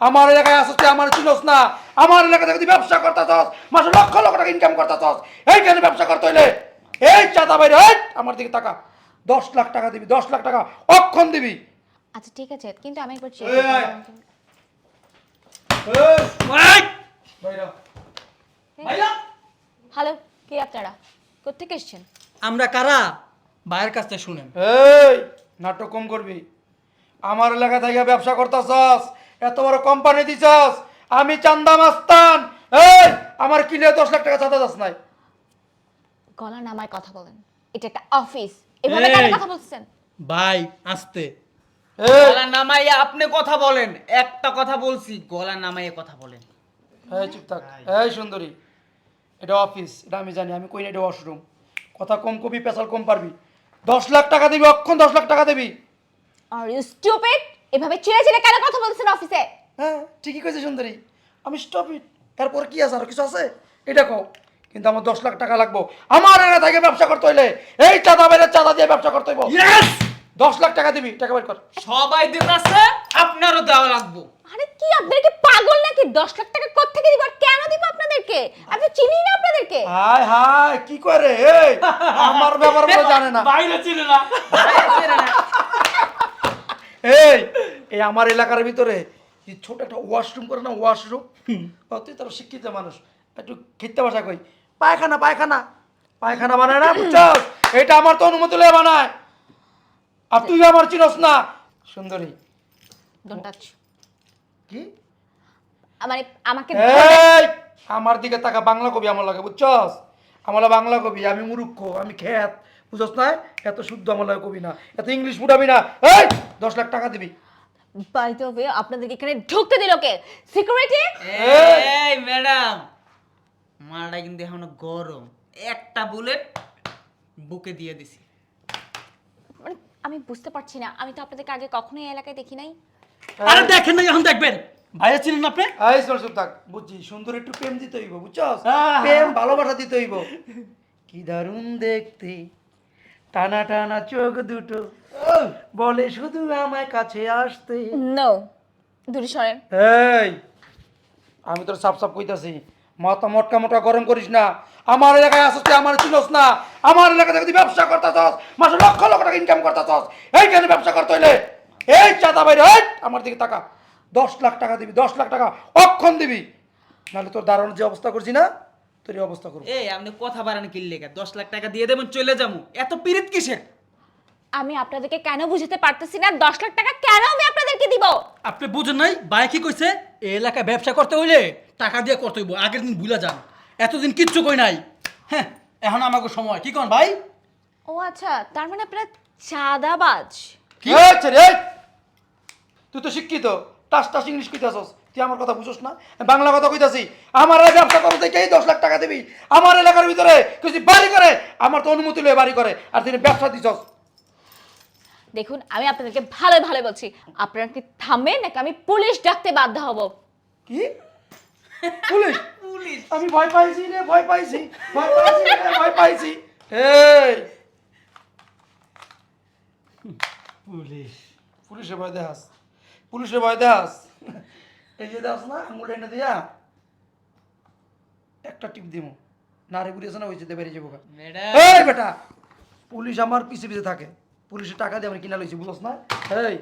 আমার এলাকায় আসছ তুই আমার চিনস না। আমার এলাকা থেকে তুই ব্যবসা করতেছস, মাসে লক্ষ লক্ষ টাকা ইনকাম করতেছস। এইখানে ব্যবসা করতে হইলে এই চাঁদা বাইরে আমার দিকে টাকা 10 লাখ টাকা দিবি, 10 লাখ টাকা অক্ষণ দিবি। আচ্ছা ঠিক আছে, কিন্তু আমি একবার চেক এই, করব। হ্যালো, কে আপনারা? কোত্থেকে এসেছেন? আমরা কারা ভাইয়ের কাছ থেকে শুনেন। এই নাটক কম করবি। আমার এলাকা থেকে ব্যবসা করতেছস, এত বড় কোম্পানি দিছস, আমি চান্দা মাস্তান। এই আমার কিনে 10 লাখ টাকা চাঁদা দাস নাই। গলা নামায় কথা বলেন, এটা একটা অফিস, এভাবে কেন এই। কথা বলছেন? ভাই আস্তে। এই গলা নামাইয়া আপনি কথা বলেন। একটা কথা বলছি, গলা নামাইয়া কথা বলেন। এই চুপ থাক। এই সুন্দরী, এটা অফিস, এটা আমি জানি। আমি কই না এটা ওয়াশরুম। কথা কম কবি, পেশাল কম পারবি। 10 লাখ টাকা দিবি, অক্ষণ 10 লাখ টাকা দিবি। Are you stupid? এভাবে চিড়ে চিড়ে কেন কথা বলছেন অফিসে? হ্যাঁ ঠিকই কইছে সুন্দরী, আমি স্টপ ইট। এরপর কি আছে, আর কিছু আছে এটা কও। কিন্তু আমার 10 লাখ টাকা লাগবো। আমার এলাকা থেকে ব্যবসা করতে হইলে এই চাঁদা বাইরে চাঁদা দিয়ে ব্যবসা করতে হইব। ইয়েস! 10 লাখ টাকা দিবি, টাকা বের কর। সবাই দিতেছে, আপনারও দেওয়া লাগবো। আরে কি আপনারা কি পাগল নাকি? 10 লাখ টাকা কোত্থেকে দিব আর কেন দিব আপনাদেরকে? আমি চিনি না আপনাদেরকে। হায় হায় কি করে এই আমার ব্যাপার বলে জানে না। বাইরে ছিল না। এই এই আমার এলাকার ভিতরে এই ছোট একটা ওয়াশরুম করে না, ওয়াশরুম। তুই তোর শিক্ষিত মানুষ, একটু খেতে বসা কই। পায়খানা পায়খানা পায়খানা বানায় না, বুঝছস? এটা আমার তো অনুমতি লয়ে বানায়। আর তুই আমার চিনস না। সুন্দরী ডোন্ট টাচ। কি? মানে আমাকে এই আমার দিকে তাকা, বাংলা কবি আমার লাগে, বুঝছস? আমার লাগে বাংলা কবি, আমি মুরুক্ষ, আমি খেত, বুঝছস না? এত শুদ্ধ আমার লাগে কবি না, এত ইংলিশ ফুটাবি না। এই 10 লাখ টাকা দিবি। বাই দ্য ওয়ে, আপনাদেরকে এখানে ঢুকতে দিল কে? সিকিউরিটি? এই ম্যাডাম, মালটা কিন্তু এখনো গরম। একটা বুলেট বুকে দিয়ে দিছি। মানে আমি বুঝতে পারছি না, আমি তো আপনাদেরকে আগে কখনোই এই এলাকায় দেখি নাই। আরে দেখেন না, এখন দেখবেন। ভাইয়া চিনেন না আপনি? এই চল চুপ থাক, বুঝছি। সুন্দর একটু প্রেম দিতে হইব, বুঝছস? হ্যাঁ। প্রেম ভালোবাসা দিতে হইব। কি দারুণ দেখতে, টানা টানা চোখ দুটো, বলে শুধু আমায় কাছে আসতে। নো, দূরে সরেন। এই আমি তোর সাপ সাপ কইতাছি, মাথা মোটকা মোটকা গরম করিস না। আমার এলাকায় আসছ তুই আমার চিনস না। আমার এলাকা থেকে তুই ব্যবসা করতেছস, মাসে লক্ষ লক্ষ টাকা ইনকাম করতেছস। এইখানে ব্যবসা করতে হইলে এই চাঁদা বাইরে আমার দিকে টাকা 10 লাখ টাকা দিবি, 10 লাখ টাকা অক্ষণ দিবি। নাহলে তোর দারুণ যে অবস্থা করছি না, তোর এই অবস্থা করবো। এই আপনি কথা বাড়ান কি লেগে? 10 লাখ টাকা দিয়ে দেবেন, চলে যাবো। এত পিরিত কিসের? আমি আপনাদেরকে কেন বুঝাতে পারতেছি না 10 লাখ টাকা কেন আমি আপনাদেরকে দিব? আপনি বুঝেন নাই ভাই কি কইছে? এই এলাকায় ব্যবসা করতে হইলে টাকা দিয়ে করতে হইব। আগের দিন ভুলে যান, এতদিন কিচ্ছু কই নাই। হ্যাঁ, এখন আমাকে সময় কি কোন ভাই? ও আচ্ছা, তার মানে আপনারা চাঁদাবাজ। কি হচ্ছে রে? তুই তো শিক্ষিত, টাস টাস ইংলিশ কইতাছস। তুই আমার কথা বুঝছ না? আমি বাংলা কথা কইতাছি। আমার এই ব্যবসা করতে গিয়ে 10 লাখ টাকা দিবি। আমার এলাকার ভিতরে কিছু বাড়ি করে, আমার তো অনুমতি লয়ে বাড়ি করে, আর তুই ব্যবসা দিছস। দেখুন, আমি আপনাদেরকে ভালো ভালো বলছি, আপনারা কি থামবেন নাকি আমি পুলিশ ডাকতে বাধ্য হব? কি? পুলিশ? পুলিশ? আমি ভয় পাইছি রে, ভয় পাইছি, ভয় পাইছি রে, ভয় পাইছি। এই পুলিশ? পুলিশে ভয় দেখাস, পুলিশে ভয় দেখাস। এই যে দেখাস না আঙুল এনে দিয়া একটা টিপ দিমু, নারে বুড়িয়েছে না, ওই যেতে বেরিয়ে যাবো। ম্যাডাম, এই বেটা, পুলিশ আমার পিছে পিছে থাকে, পুলিশের টাকা দিয়ে আমি কিনা লইছি, বুঝছ না? এই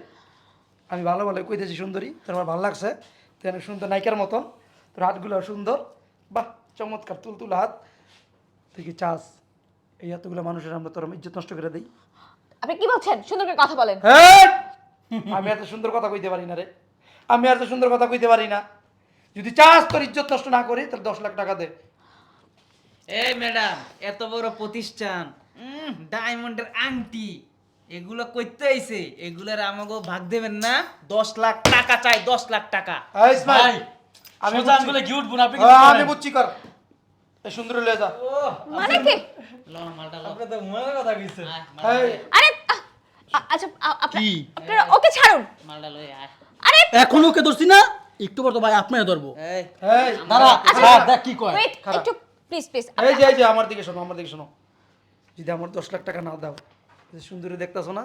আমি ভালো ভালো কইতেছি সুন্দরী, তোর আমার ভালো লাগছে। তুই অনেক সুন্দর নায়িকার মতন, তোর হাতগুলো সুন্দর, বাহ চমৎকার তুলতুল হাত। তুই কি চাস এই এতগুলো মানুষের আমরা তোর ইজ্জত নষ্ট করে দিই? আপনি কি বলছেন? সুন্দর করে কথা বলেন। হ্যাঁ, আমি এত সুন্দর কথা কইতে পারি না রে, আমি এত সুন্দর কথা কইতে পারি না। যদি চাস তোর ইজ্জত নষ্ট না করি তাহলে 10 লাখ টাকা দে। এই ম্যাডাম, এত বড় প্রতিষ্ঠান, ডায়মন্ডের আংটি, এগুলো কইতে আইছে, এগুলোর আমাকে ভাগ দেবেন না? 10 লাখ টাকা চাই, 10 লাখ টাকা। এই ইসমাইল, ভাই আমি সোজা বুঝছি। আঙ্গুলে কি উঠবো না, আপনি কি আমি করেন? বুঝছি, কর। এই সুন্দর লয়ে যা। মানে কি? ল না, মালটা ল। আপনি তো মনের কথা কইছেন। আয়, মালটা এই লয়ে, আরে আচ্ছা, কি? আপনারা ওকে ছাড়ুন। মালটা লয়ে আয়। আরে এখন ওকে ধরছি না, একটু পর তো ভাই আপনাকে ধরবো। এই, এই দাঁড়া, আচ্ছা, স্যার, দেখ কি কয়। ওয়েট, খারাপ। একটু প্লিজ প্লিজ। এই যে আমার দিকে শোনো, আমার দিকে শোনো। যদি আমার 10 লাখ টাকা না দাও, এই যে সুন্দরী দেখতেছো না,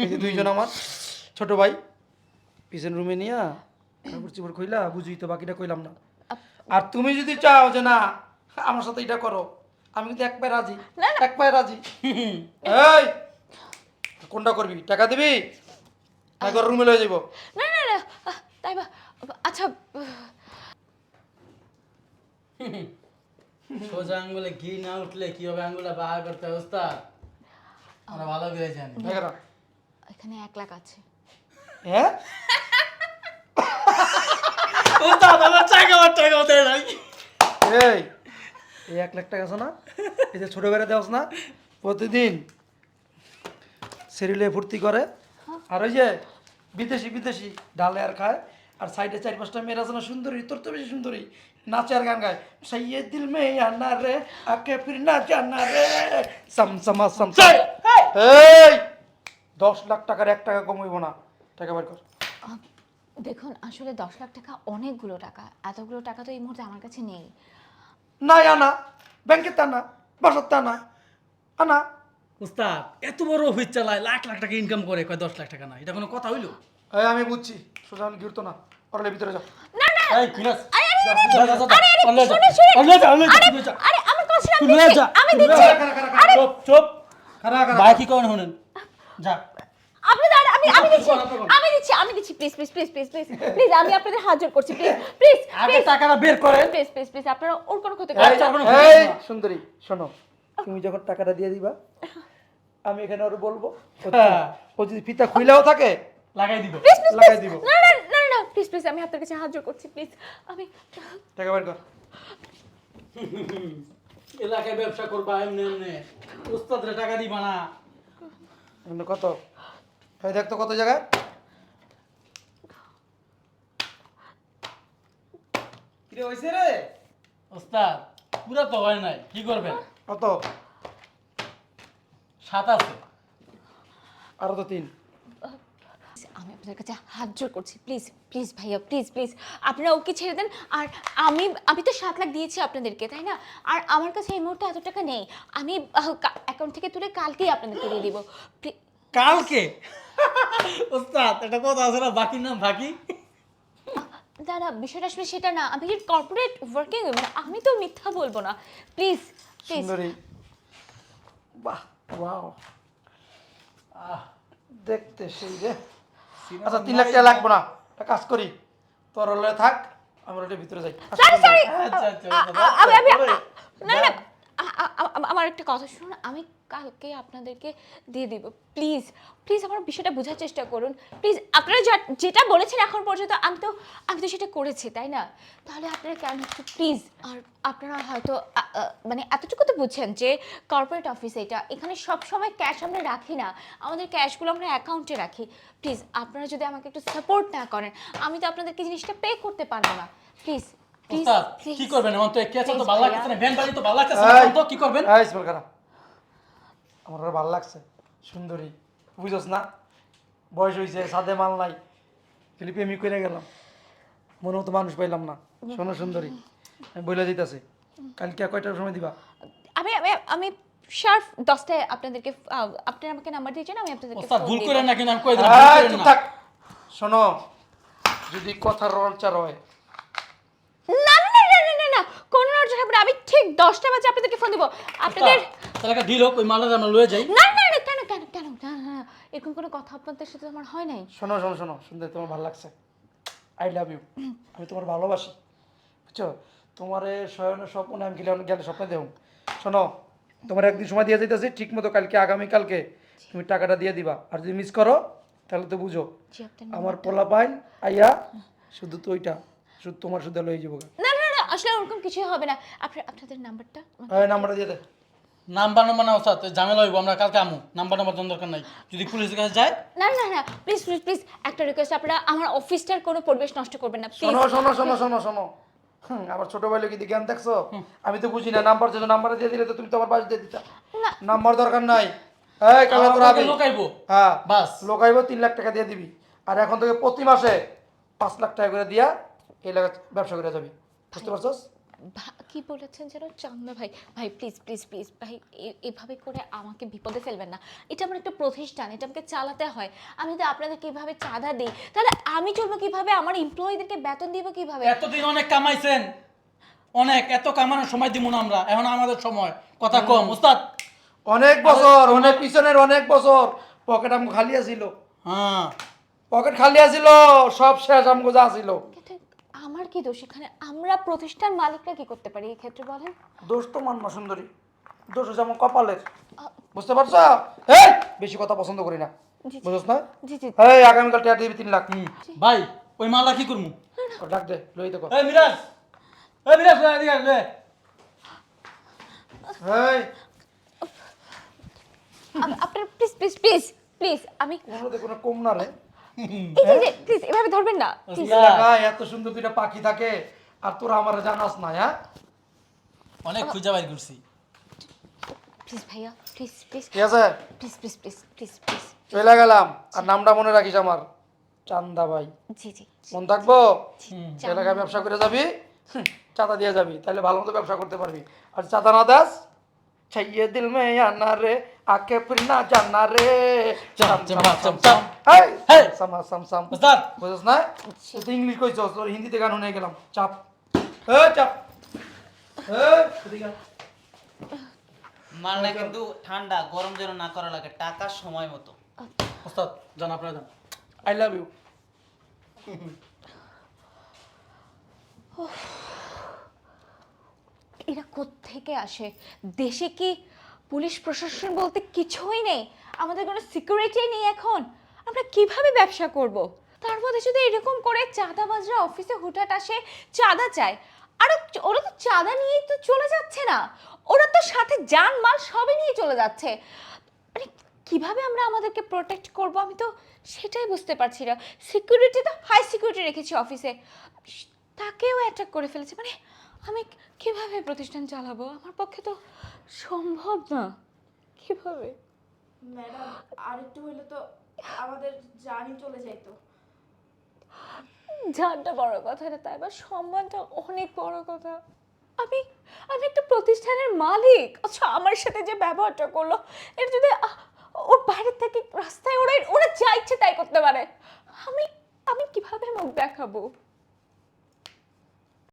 এই যে দুইজন আমার ছোট ভাই, পিছন রুমে নিয়ে কাপড় চোপড় কইলা বুঝি তো বাকিটা কইলাম না। আর তুমি যদি চাও যে না আমার সাথে এটা করো, আমি কিন্তু এক পায়ে রাজি, না, না। এক পায়ে রাজি। এই কোনটা করবি? টাকা দিবি না ঘর রুমে লয়ে যাবো? না না না তাই বা আচ্ছা সোজা আঙ্গুলে ঘি না উঠলে কি হবে আঙ্গুলটা বাহার করতে হয় ওস্তাদ? আমরা ভালো করে জানি। টাকাটা এখানে 1 লাখ আছে। হ্যাঁ ওস্তাদ আমার টাকা দেয় নাই। এই এই 1 লাখ টাকা আছে না, এই যে ছোট বেড়ে দেওয়াস না প্রতিদিন সেরিলে ফুর্তি করে, আর ওই যে বিদেশি বিদেশি ডালে আর খায়, আর সাইডে 4-5টা মেয়ের আছে না সুন্দরী, তোর তো বেশি সুন্দরী, নাচে আর গান গায়, সাইয়ে দিল মে আনা রে আকে ফির না জানা রে সমসমা সমসা। এই 10 লাখ টাকার 1 টাকা কমাইব না, টাকা বের কর। দেখুন আসলে 10 লাখ টাকা অনেকগুলো টাকা, এতগুলো টাকা তো এই মুহূর্তে আমার কাছে নেই। না আনা ব্যাংকে টানা, বাসার টানা আনা। ওস্তাদ এত বড় অফিস চালায়, লাখ লাখ টাকা ইনকাম করে, কয় 10 লাখ টাকা না, এটা কোনো কথা হইলো? এই আমি বুঝছি, সোজা আমি ঘুরতো না, ওরলে ভিতরে যাও। না না এই ফিনাস আরে আরে আরে, যা, যা, যা, যা। আরে, আরে, অন্য যা, শুনুন, শুনুন। অন্য যা, অন্য যা, অন্য যা। আরে আমার কথা তুই লয়ে যা, আমি তুই দিচ্ছি। লয়ে যা। চুপ চুপ। খারা খারা ভাই কি করেন শুনেন? যা। আপনি দাঁড়ান, আমি দিচ্ছি, কোন, কোন? আমি দিচ্ছি please please please please please please আমি আপনাদের হাজির করছি প্লিজ প্লিজ আগে টাকাটা বের করেন। প্লিজ প্লিজ প্লিজ আপনারা ওর কোনো ক্ষতি এই, করবেন না। কোনো এই ক্ষতি না। সুন্দরী শোনো, তুমি যখন টাকাটা দিয়ে দিবা আমি এখানে ওর বলবো, হ্যাঁ। ও যদি ফিতা খুইলাও থাকে লাগাই দিব। প্লিজ প্লিজ লাগাই দিব। না না না না প্লিজ প্লিজ আমি আপনার কাছে হাজির করছি প্লিজ আমি টাকা বের কর। এলাকায় ব্যবসা করবা এমনি এমনি, ওস্তাদরে টাকা দিবা না। এমনি কত? এই দেখ তো কত জায়গায়। কি রে হইছে রে? ওস্তাদ পুরা তো হয় নাই, কি করবেন? কত? 7 আছে। আরো তো 3। আমি আপনাদের কাছে হাত জোর করছি প্লিজ প্লিজ ভাইয়া প্লিজ প্লিজ আপনারা ওকে ছেড়ে দেন। আর আমি তো 7 লাখ দিয়েছি আপনাদেরকে তাই না, আর আমার কাছে এই মুহূর্তে এত টাকা নেই, আমি অ্যাকাউন্ট থেকে তুলে কালকেই আপনাদেরকে দিয়ে দিব। কালকে? ওস্তাদ একটা কথা আছে না, বাকির নাম বাকি। দাদা বিষয়টা আসলে সেটা না, আমি কর্পোরেট ওয়ার্কিং মানে আমি তো মিথ্যা বলবো না, প্লিজ প্লিজ। সুন্দরী, বাহ ওয়াও, দেখতে সেই রে। আচ্ছা 3 লাখ টাকা লাগবে না, একটা কাজ করি, তোর হলে থাক, আমরা ওটার ভিতরে যাই। সরি সরি আচ্ছা, আচ্ছা, আমি আচ্ছা। না না আমার একটা কথা শুনুন, আমি কালকে আপনাদেরকে দিয়ে দিব প্লিজ প্লিজ আমার বিষয়টা বোঝার চেষ্টা করুন প্লিজ। আপনারা যেটা বলেছেন এখন পর্যন্ত আমি তো সেটা করেছি তাই না, তাহলে আপনারা কেন একটু প্লিজ। আর আপনারা হয়তো মানে এতটুকু তো বুঝছেন যে কর্পোরেট অফিস এটা, এখানে সব সময় ক্যাশ আমরা রাখি না, আমাদের ক্যাশগুলো আমরা অ্যাকাউন্টে রাখি। প্লিজ আপনারা যদি আমাকে একটু সাপোর্ট না করেন আমি তো আপনাদেরকে জিনিসটা পে করতে পারবো না। প্লিজ প্লিজ ওস্তাদ প্লিজ কি করবেন? আমার তো কেস তো ভালো লাগতেছে না, ভ্যান বাড়ি তো ভালো লাগতেছে এই, না, তো কি করবেন? এই স্মেল খারাপ, আমার ওর ভালো লাগছে, সুন্দরী, বুঝছস না, বয়স হয়েছে, সাদে মাল নাই, খালি প্রেমিক করে গেলাম, মনে মতো মানুষ পাইলাম না। শোনো সুন্দরী, আমি বলে দিতেছি, কালকে কয়টার সময় দিবা? আমি আমি আমি শার্প 10টায় আপনাদেরকে আপনারা আমাকে নাম্বার দিয়েছেন, আমি আপনাদেরকে ওস্তাদ ফোন ভুল দিব। করেন না, কিন্তু আমি কই দিলাম ভুল এই, করেন চুপ না। থাক। শোনো, যদি কথা রলচার হয়, না না না না না না কোন নজর হবে না, আমি ঠিক 10টা বাজে আপনাদেরকে ফোন দিব আপনাদের। তাহলে একটা ডিল হোক, ওই মালটা আমরা লয়ে যাই। না না না কেন কেন কেন না না এরকম কোনো কথা আপনাদের সাথে আমার হয় নাই। শোনো শোনো শোনো, সুন্দর, তোমার ভালো লাগছে, আই লাভ ইউ, আমি তোমার ভালোবাসি, বুঝছো? তোমার শয়নের স্বপ্ন আমি গেলে স্বপ্নে দেব। শোনো, তোমার একদিন সময় দিয়ে যাইতেছি, ঠিক মতো কালকে আগামীকালকে তুমি টাকাটা দিয়ে দিবা, আর যদি মিস করো তাহলে তো বুঝো জি আপনার আমার পোলা পাইন আইয়া শুধু তো ওইটা, শুধু তোমার শুধু লয়ে যাবো। না না না আসলে ওরকম কিছুই হবে না, আপনাদের নাম্বারটা নাম্বারটা দিয়ে দে। নাম্বার না ওস্তাদ, ঝামেলা হইব, আমরা কালকে আমু। নাম্বার দরকার নাই, যদি পুলিশের কাছে যায়। না না না প্লিজ প্লিজ প্লিজ একটা রিকোয়েস্ট, আপনারা আমার অফিসটার কোনো পরিবেশ নষ্ট করবেন না প্লিজ। শোনো শোনো শোনো শোনো শোনো, আমার ছোট ভাই কি জ্ঞান দেখছো? আমি তো বুঝি না, নাম্বার যেন নাম্বারে দিয়ে দিলে তো তুমি তোমার বাস দিয়ে দিতা, না নাম্বার দরকার নাই। এই কালা তোরা আমাকে লোকাইবো। হ্যাঁ বাস। লোকাইবো, 3 লাখ টাকা দিয়ে দিবি, আর এখন থেকে প্রতি মাসে 5 লাখ টাকা করে দিয়া এই লাগা ব্যবসা করে যাবি, বুঝতে পারছস? কি বলেছেন যেন চান্দা ভাই? ভাই প্লিজ প্লিজ প্লিজ ভাই, এভাবে করে আমাকে বিপদে ফেলবেন না। এটা আমার একটা প্রতিষ্ঠান, এটা আমাকে চালাতে হয়। আমি যদি আপনাদেরকে এভাবে চাঁদা দিই তাহলে আমি চলবো কিভাবে? আমার এমপ্লয়ীদেরকে বেতন দিব কিভাবে? এতদিন অনেক কামাইছেন, অনেক, এত কামানোর সময় দিব না আমরা, এখন আমাদের সময়, কথা কম ওস্তাদ। অনেক বছর, অনেক পিছনের অনেক বছর পকেট আমগো খালি আছিল, হ্যাঁ পকেট খালি আছিল, সব শেষ আমগো যা ছিল। কিন্তু আমার কি দোষ এখানে? আমরা প্রতিষ্ঠান মালিকরা কি করতে পারি এই ক্ষেত্রে বলেন? দোষ তো মানবা সুন্দরী, দোষ হচ্ছে আমার কপালের, বুঝতে পারছো? এই বেশি কথা পছন্দ করি না, জি, জি। বুঝছ না? জি জি এই আগামীকাল টাকা দিবি 3 লাখ। ভাই ওই মালটা কি করবো? ওর ডাক দে, লই দেখো। এই মিরাজ, এই মিরাজ এদিকে আয়, লে। এই আপনার প্লিজ প্লিজ প্লিজ প্লিজ আমি কোনোতে কোনো কম না রে, প্লিজ এভাবে ধরবেন না প্লিজ। ওস্তাদ, এলাকায় এত সুন্দর দুইটা পাখি থাকে আর তোরা আমার জানাস না, হ্যাঁ? অনেক খুঁজা বাইর করছি। প্লিজ ভাইয়া প্লিজ প্লিজ ঠিক আছে, please please please please please. চলে গেলাম। আর নামটা মনে রাখিস আমার, চান্দা ভাই, জি জি মন থাকবো। চান্দা। এলাকায় ব্যবসা করে যাবি, চাঁদা দিয়ে যাবি, তাহলে ভালো মতো ব্যবসা করতে পারবি। আর চাঁদা না দাস, ছাইয়ে দিল মে আনা রে, আকে ফির না জানা রে, চাম, চাম, চাম, চাম। হেই হেই। সাম সাম সাম। ওস্তাদ, বুঝছ না? তুই ইংলিশ কইছস, তোর হিন্দিতে গান শুনে গেলাম। চাপ, চাপ, এদিকে আয়। মালটা কিন্তু ঠান্ডা, গরম যেন না করা লাগে, টাকা সময় মতো। ওস্তাদ জান, আপনারা জান। I love you. এরা কোত্থেকে আসে? দেশে কি পুলিশ প্রশাসন বলতে কিছুই নেই? আমাদের কোনো সিকিউরিটি নেই এখন। আমরা কিভাবে ব্যবসা করব? তার মধ্যে যদি এরকম করে চাঁদাবাজরা অফিসে হুটহাট আসে, চাঁদা চায়, আর ওরা তো চাঁদা নিয়েই তো চলে যাচ্ছে না, ওরা তো সাথে জানমাল সবই নিয়ে চলে যাচ্ছে। মানে কিভাবে আমরা আমাদেরকে প্রোটেক্ট করব আমি তো সেটাই বুঝতে পারছি না। সিকিউরিটি তো হাই সিকিউরিটি রেখেছি অফিসে, তাকেও অ্যাটাক করে ফেলেছে। মানে আমি কিভাবে প্রতিষ্ঠান চালাবো? আমার পক্ষে তো সম্ভব না। কিভাবে? ম্যাডাম আর একটু হইলে তো আমাদের জানই চলে যাইতো। জানটা বড় কথা না, তাই বা সম্মানটা অনেক বড় কথা। আমি আমি একটা প্রতিষ্ঠানের মালিক, আচ্ছা আমার সাথে যে ব্যবহারটা করলো, এটা যদি